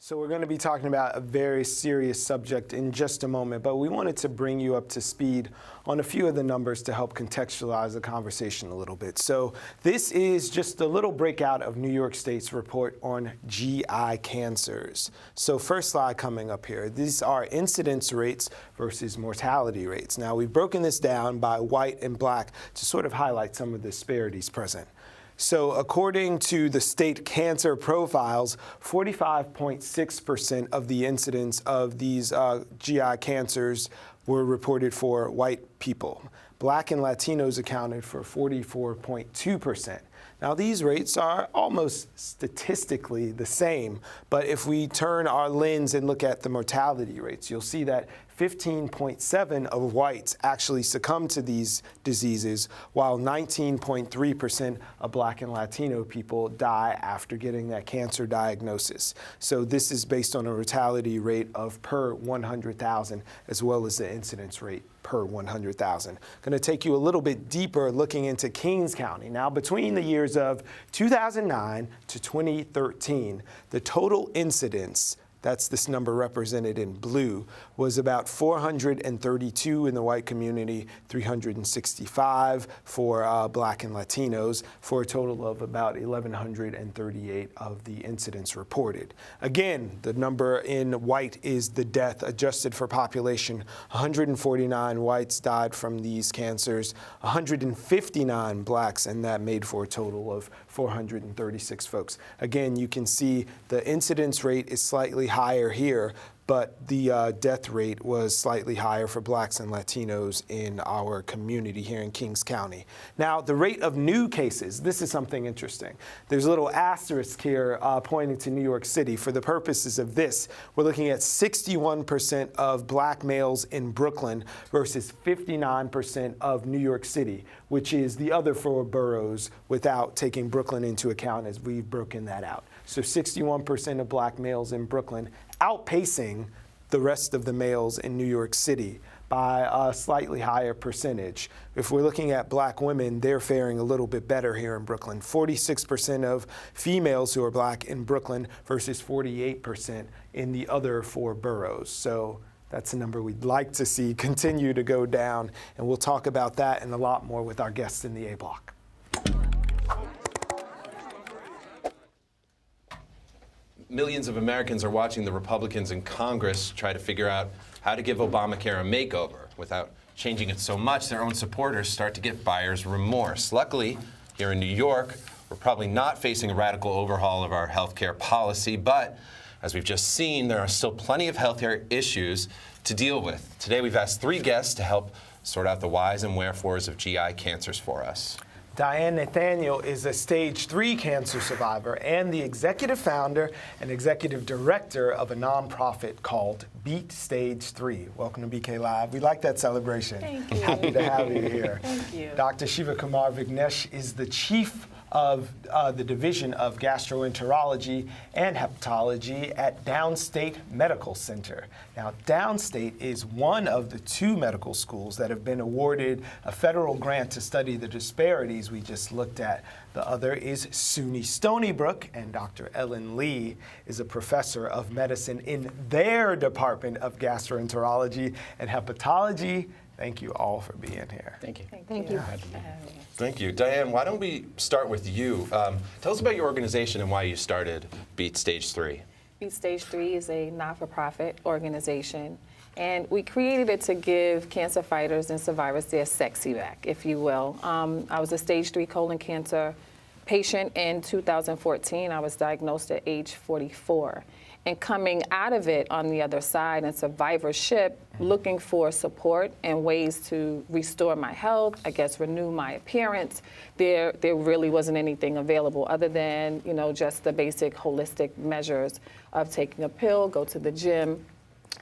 So we're going to be talking about a very serious subject in just a moment, but we wanted to bring you up to speed on a few of the numbers to help contextualize the conversation a little bit. So this is just a little breakout of New York State's report on GI cancers. So first slide coming up here. These are incidence rates versus mortality rates. Now we've broken this down by white and black to sort of highlight some of the disparities present. So according to the state cancer profiles, 45.6% of the incidence of these GI cancers were reported for white people. Black and Latinos accounted for 44.2%. Now, these rates are almost statistically the same, but if we turn our lens and look at the mortality rates, you'll see that 15.7% of whites actually succumb to these diseases, while 19.3% of Black and Latino people die after getting that cancer diagnosis. So this is based on a mortality rate of per 100,000, as well as the incidence rate per 100,000. Going to take you a little bit deeper looking into Kings County. Now, between the years of 2009 to 2013, the total incidence, that's this number represented in blue, was about 432 in the white community, 365 for Black and Latinos, for a total of about 1,138 of the incidents reported. Again, the number in white is the death adjusted for population. 149 whites died from these cancers, 159 blacks, and that made for a total of 436 folks. Again, you can see the incidence rate is slightly higher here, but the death rate was slightly higher for Blacks and Latinos in our community here in Kings County. Now, the rate of new cases, this is something interesting. There's a little asterisk here pointing to New York City. For the purposes of this, we're looking at 61% of Black males in Brooklyn versus 59% of New York City, which is the other four boroughs without taking Brooklyn into account, as we've broken that out. So 61% of Black males in Brooklyn, outpacing the rest of the males in New York City by a slightly higher percentage. If we're looking at Black women, they're faring a little bit better here in Brooklyn. 46% of females who are Black in Brooklyn versus 48% in the other four boroughs. So that's a number we'd like to see continue to go down, and we'll talk about that and a lot more with our guests in the A block. Millions of Americans are watching the Republicans in Congress try to figure out how to give Obamacare a makeover. Without changing it so much, their own supporters start to get buyer's remorse. Luckily, here in New York, we're probably not facing a radical overhaul of our healthcare policy, but as we've just seen, there are still plenty of healthcare issues to deal with. Today, we've asked three guests to help sort out the whys and wherefores of GI cancers for us. Diane Nathaniel is a stage 3 cancer survivor and the executive founder and executive director of a nonprofit called Beat Stage 3. Welcome to BK Live. We like that celebration. Thank you. Happy to have you here. Thank you. Dr. Shivakumar Vignesh is the chief of the Division of Gastroenterology and Hepatology at Downstate Medical Center. Now, Downstate is one of the 2 medical schools that have been awarded a federal grant to study the disparities we just looked at. The other is SUNY Stony Brook, and Dr. Ellen Lee is a professor of medicine in their Department of Gastroenterology and Hepatology. Thank you all for being here. Thank you. Thank you. Thank you. Diane, why don't we start with you? Tell us about your organization and why you started Beat Stage 3. Beat Stage 3 is a not-for-profit organization, and we created it to give cancer fighters and survivors their sexy back, if you will. I was a stage 3 colon cancer patient in 2014. I was diagnosed at age 44. And coming out of it on the other side in survivorship, looking for support and ways to restore my health, I guess renew my appearance, there really wasn't anything available other than, just the basic holistic measures of taking a pill, go to the gym,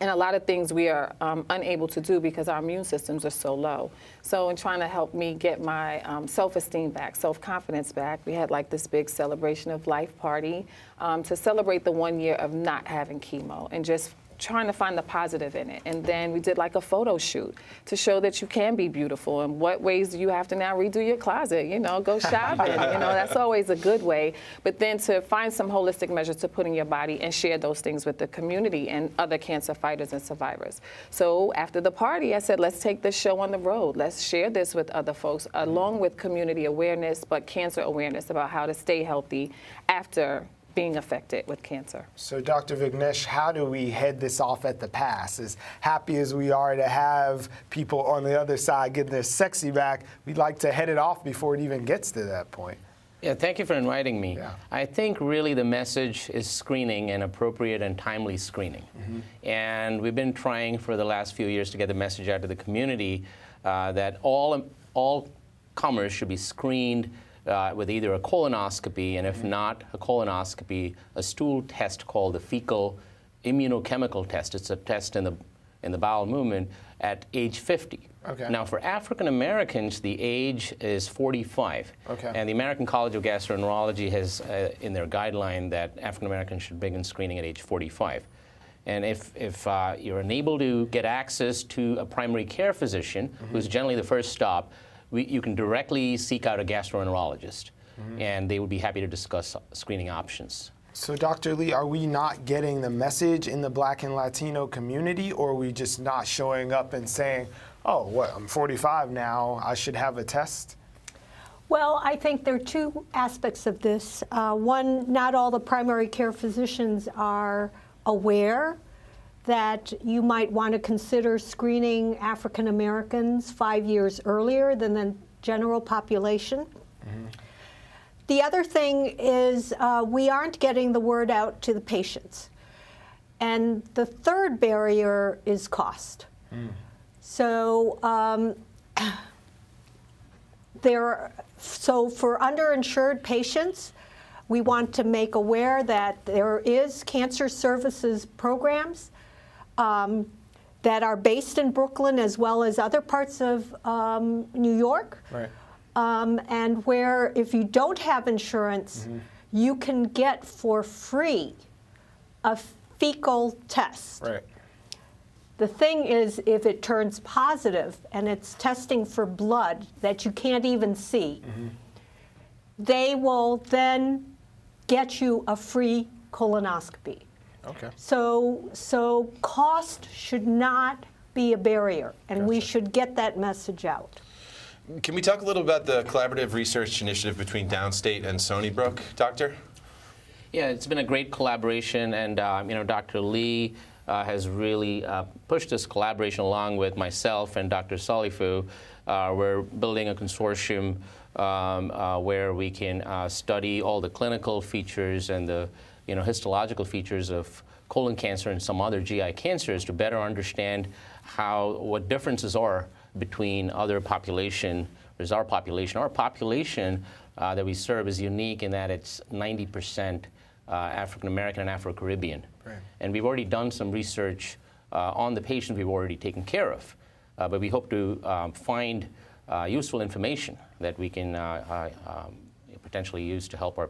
and a lot of things we are unable to do because our immune systems are so low. So in trying to help me get my self-esteem back, self-confidence back, we had like this big celebration of life party to celebrate the 1 year of not having chemo and just trying to find the positive in it. And then we did like a photo shoot to show that you can be beautiful. And what ways do you have to now redo your closet? You know, go shopping. You know, that's always a good way. But then to find some holistic measures to put in your body and share those things with the community and other cancer fighters and survivors. So after the party, I said, let's take this show on the road. Let's share this with other folks, along with community awareness, but cancer awareness about how to stay healthy after being affected with cancer. So Dr. Vignesh, how do we head this off at the pass? As happy as we are to have people on the other side getting their sexy back, we'd like to head it off before it even gets to that point. Yeah, thank you for inviting me. Yeah. I think really the message is screening and appropriate and timely screening. And we've been trying for the last few years to get the message out to the community that all comers should be screened with either a colonoscopy, and if not a colonoscopy, a stool test called the fecal immunochemical test. It's a test in the bowel movement at age 50. Okay. Now, for African Americans, the age is 45. Okay. And the American College of Gastroenterology has in their guideline that African Americans should begin screening at age 45. And if you're unable to get access to a primary care physician, who's generally the first stop, you can directly seek out a gastroenterologist, and they would be happy to discuss screening options. So Dr. Lee, are we not getting the message in the Black and Latino community, or are we just not showing up and saying, oh, what, I'm 45 now, I should have a test? Well, I think there are two aspects of this. One, not all the primary care physicians are aware that you might want to consider screening African Americans 5 years earlier than the general population. The other thing is we aren't getting the word out to the patients. And the third barrier is cost. So so for underinsured patients, we want to make aware that there is cancer services programs that are based in Brooklyn as well as other parts of New York. Right. And where if you don't have insurance, you can get for free a fecal test. Right. The thing is, if it turns positive and it's testing for blood that you can't even see, they will then get you a free colonoscopy. Okay. So cost should not be a barrier, and we should get that message out. Can we talk a little about the collaborative research initiative between Downstate and SUNY, Brook, Doctor? Yeah, it's been a great collaboration, and Dr. Lee has really pushed this collaboration along with myself and Dr. Salifu. We're building a consortium where we can study all the clinical features and the histological features of colon cancer and some other GI cancers to better understand what differences are between other population versus our population. Our population that we serve is unique in that it's 90% African American and Afro-Caribbean. Right. And we've already done some research on the patients we've already taken care of. But we hope to find useful information that we can potentially use to help our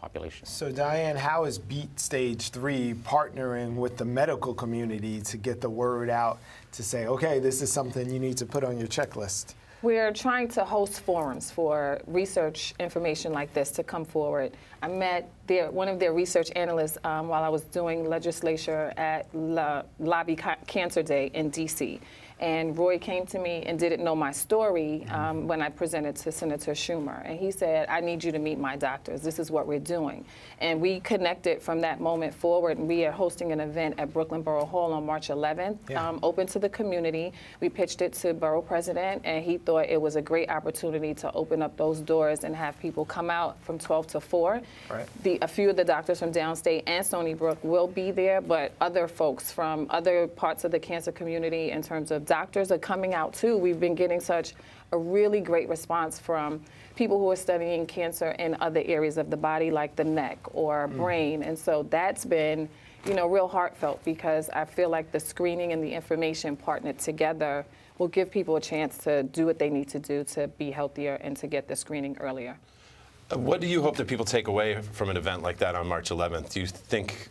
population. So Diane, how is Beat Stage 3 partnering with the medical community to get the word out to say, okay, this is something you need to put on your checklist? We're trying to host forums for research information like this to come forward. I met one of their research analysts while I was doing legislature at Lobby Cancer Day in DC. And Roy came to me and didn't know my story when I presented to Senator Schumer. And he said, I need you to meet my doctors. This is what we're doing. And we connected from that moment forward. And we are hosting an event at Brooklyn Borough Hall on March 11th, open to the community. We pitched it to Borough President, and he thought it was a great opportunity to open up those doors and have people come out from 12 to 4. Right. A few of the doctors from Downstate and Stony Brook will be there, but other folks from other parts of the cancer community in terms of doctors are coming out too. We've been getting such a really great response from people who are studying cancer in other areas of the body like the neck or brain. And so that's been, real heartfelt because I feel like the screening and the information partnered together will give people a chance to do what they need to do to be healthier and to get the screening earlier. What do you hope that people take away from an event like that on March 11th? Do you think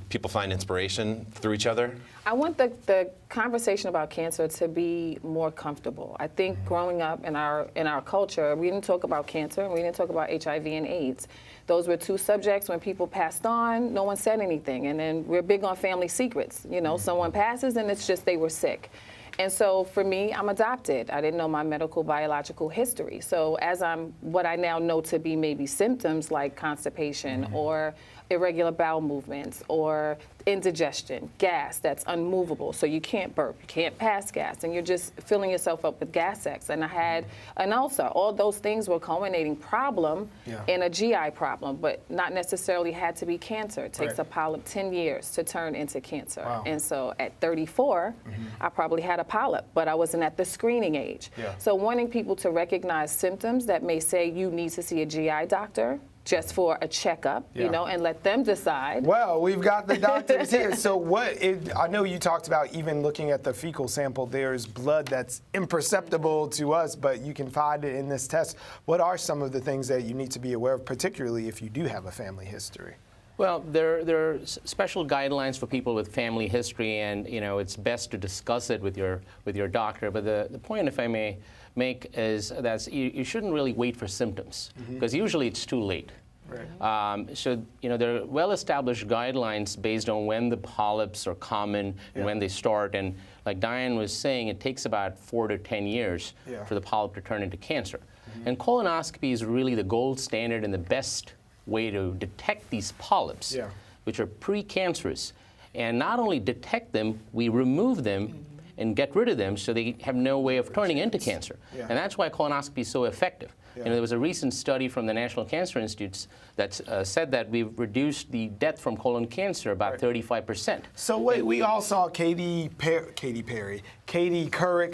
people find inspiration through each other? I want the conversation about cancer to be more comfortable. I think growing up in our culture, we didn't talk about cancer and we didn't talk about HIV and AIDS. Those were two subjects. When people passed on, no one said anything. And then we're big on family secrets. You know, someone passes and it's just they were sick. And so for me, I'm adopted. I didn't know my medical biological history. So as what I now know to be maybe symptoms like constipation or irregular bowel movements or indigestion, gas that's unmovable, so you can't burp, you can't pass gas, and you're just filling yourself up with gas X. And I had an ulcer. All those things were culminating problem in a GI problem, but not necessarily had to be cancer. It takes a polyp 10 years to turn into cancer. Wow. And so at 34, I probably had a polyp, but I wasn't at the screening age. So wanting people to recognize symptoms that may say you need to see a GI doctor just for a checkup, you know, and let them decide. Well, we've got the doctors here. So I know you talked about even looking at the fecal sample, there's blood that's imperceptible to us, but you can find it in this test. What are some of the things that you need to be aware of, particularly if you do have a family history? Well, there are special guidelines for people with family history, and you know it's best to discuss it with your doctor. But the point, if I may make, is that you shouldn't really wait for symptoms because usually it's too late. Right. So you know there are well-established guidelines based on when the polyps are common and when they start. And like Diane was saying, it takes about 4 to 10 years for the polyp to turn into cancer. And colonoscopy is really the gold standard and the best way to detect these polyps, which are precancerous. And not only detect them, we remove them and get rid of them so they have no way of turning into cancer. And that's why colonoscopy is so effective. You know, there was a recent study from the National Cancer Institute that said that we've reduced the death from colon cancer about 35%. So wait, we all saw Katie Couric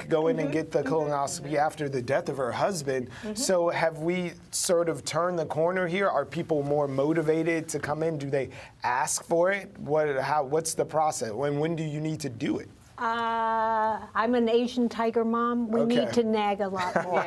go in and get the colonoscopy after the death of her husband. So have we sort of turned the corner here? Are people more motivated to come in? Do they ask for it? What's the process? When do you need to do it? I'm an Asian tiger mom. We need to nag a lot more.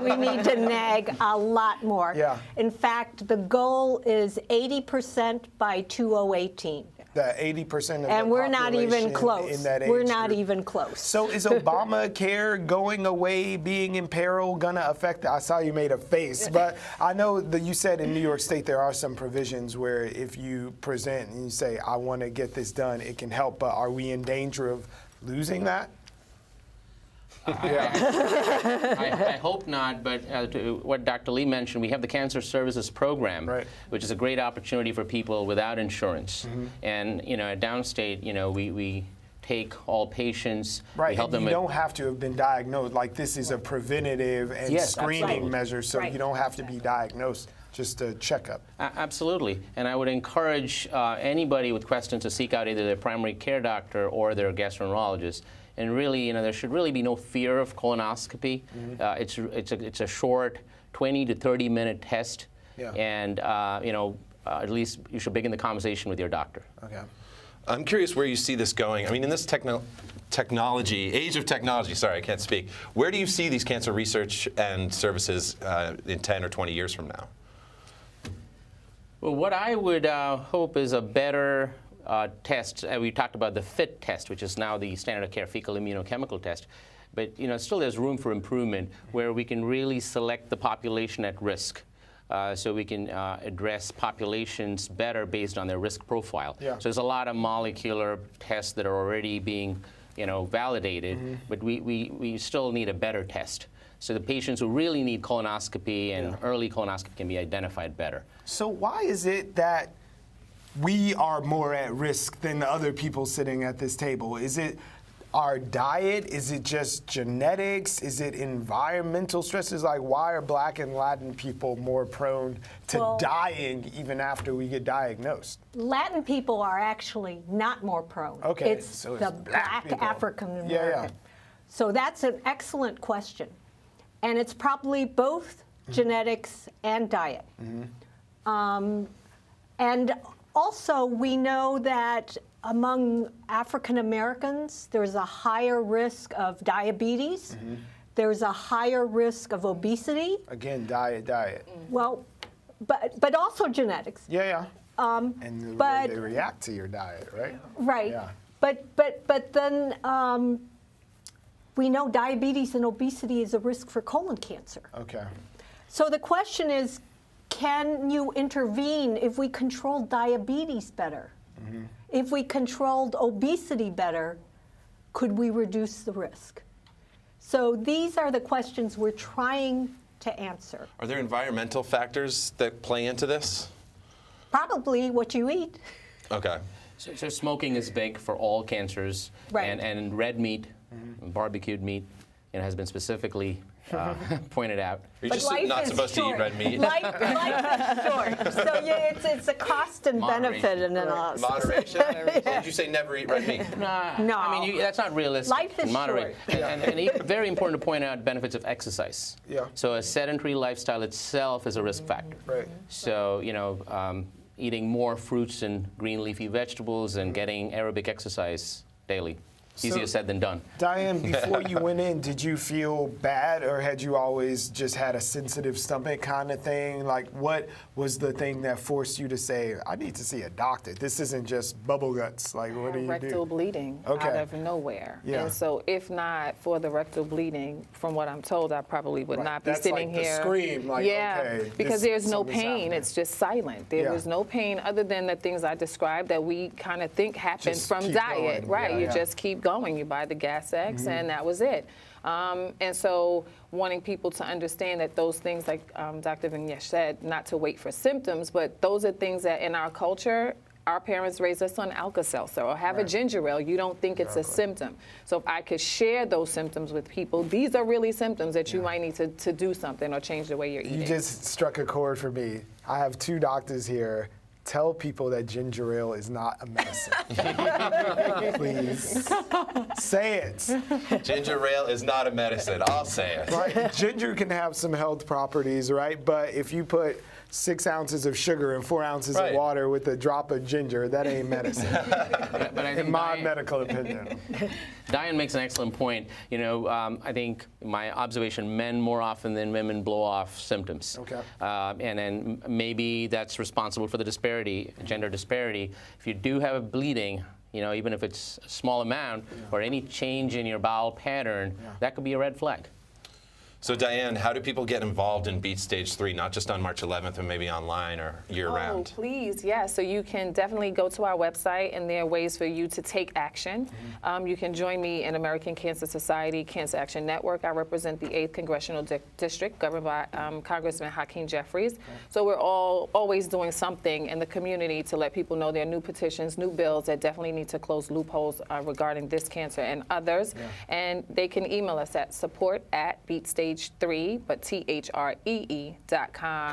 We need to nag a lot more. In fact, the goal is 80% by 2018. The 80% of and the we're not even population close. in that age We're not group. even close. So is Obamacare going away, being in peril, gonna affect? I saw you made a face, but I know that you said in New York State there are some provisions where if you present and you say, I want to get this done, it can help. But are we in danger of losing that? I hope not, but to what Dr. Lee mentioned, we have the Cancer Services Program, which is a great opportunity for people without insurance. And you know, at Downstate, you know, we take all patients. Right, we help them you don't have to have been diagnosed. Like this is a preventative and screening measure, so you don't have to be diagnosed. Just a checkup. Absolutely, and I would encourage anybody with questions to seek out either their primary care doctor or their gastroenterologist. And really, you know, there should really be no fear of colonoscopy. It's a short 20 to 30 minute test, and you know, at least you should begin the conversation with your doctor. Okay. I'm curious where you see this going. I mean, in this age of technology, sorry, I can't speak. Where do you see these cancer research and services in 10 or 20 years from now? Well, what I would hope is a better test. We talked about the FIT test, which is now the standard of care fecal immunochemical test. But you know, still there's room for improvement where we can really select the population at risk. So we can address populations better based on their risk profile. So there's a lot of molecular tests that are already being, you know, validated, but we still need a better test. So the patients who really need colonoscopy and early colonoscopy can be identified better. So why is it that we are more at risk than the other people sitting at this table? Is it our diet? Is it just genetics? Is it environmental stresses? Like, why are Black and Latin people more prone to dying even after we get diagnosed? Latin people are actually not more prone. Okay, It's so the it's Black people. African American. So that's an excellent question. And it's probably both genetics and diet. And also, we know that among African Americans, there's a higher risk of diabetes, there's a higher risk of obesity. Again, diet. Well, but also genetics. Yeah. And the way but- they react to your diet, right? Right. Yeah. But then we know diabetes and obesity is a risk for colon cancer. Okay. So the question is, can you intervene if we control diabetes better? If we controlled obesity better, could we reduce the risk? So these are the questions we're trying to answer. Are there environmental factors that play into this? Probably what you eat. Okay. So smoking is big for all cancers, Right. and red meat, barbecued meat, has been specifically pointed out. You're But just life not is supposed to eat short. red meat. Life is short. So it's a cost and benefit analysis. Moderation? Did you say never eat red meat? No. I mean, that's not realistic. Life is Moderate. short. And very important to point out benefits of exercise. Yeah. So a sedentary lifestyle itself is a risk factor. Right. So, eating more fruits and green leafy vegetables and getting aerobic exercise daily. Easier said than done. Diane, before you went in, did you feel bad, or had you always just had a sensitive stomach kind of thing? Like, what was the thing that forced you to say, I need to see a doctor? This isn't just bubble guts. Like, what do you rectal do? bleeding Okay. out of nowhere. Yeah. And so if not for the rectal bleeding, from what I'm told, I probably would Right. not be That's sitting like the here. scream, like, yeah, okay, because this- there's no something's pain. happening. It's just silent. There Yeah. was no pain other than the things I described that we kind of think happen Just from keep diet. going. Right. Yeah, You yeah. just keep going. You buy the Gas X and that was it. And so wanting people to understand that those things, like Dr. Vignesh said, not to wait for symptoms, but those are things that in our culture, our parents raised us on Alka-Seltzer or have a ginger ale. You don't think it's a symptom. So if I could share those symptoms with people, these are really symptoms that you might need to do something or change the way you're eating. You just struck a chord for me. I have 2 doctors here. Tell people that ginger ale is not a medicine. Please. Say it. Ginger ale is not a medicine. I'll say it. Right? Ginger can have some health properties, right? But if you put 6 ounces of sugar and 4 ounces Right. of water with a drop of ginger, that ain't medicine, But I in think my medical opinion. Diane makes an excellent point. I think my observation, men more often than women blow off symptoms. Okay. And then maybe that's responsible for the disparity, gender disparity. If you do have a bleeding, even if it's a small amount, or any change in your bowel pattern, that could be a red flag. So Diane, how do people get involved in Beat Stage 3, not just on March 11th, but maybe online or year-round? Oh, please, yeah. So you can definitely go to our website, and there are ways for you to take action. You can join me in American Cancer Society Cancer Action Network. I represent the 8th Congressional District, governed by Congressman Hakeem Jeffries. So we're always doing something in the community to let people know there are new petitions, new bills that definitely need to close loopholes regarding this cancer and others. And they can email us at support@beatstage3, but THREE.com,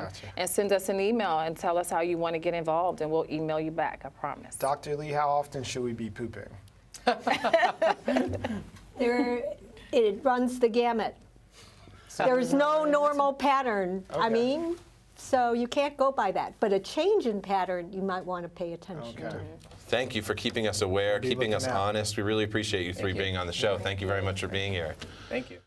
Gotcha. and send us an email and tell us how you want to get involved, and we'll email you back, I promise. Dr. Lee, how often should we be pooping? It runs the gamut. There's no normal pattern. I Okay. mean, so you can't go by that. But a change in pattern, you might want to pay attention Okay. to. Thank you for keeping us aware, Be keeping us looking out. honest. We really appreciate you 3 being on the show. Thank you very much for being here. Thank you.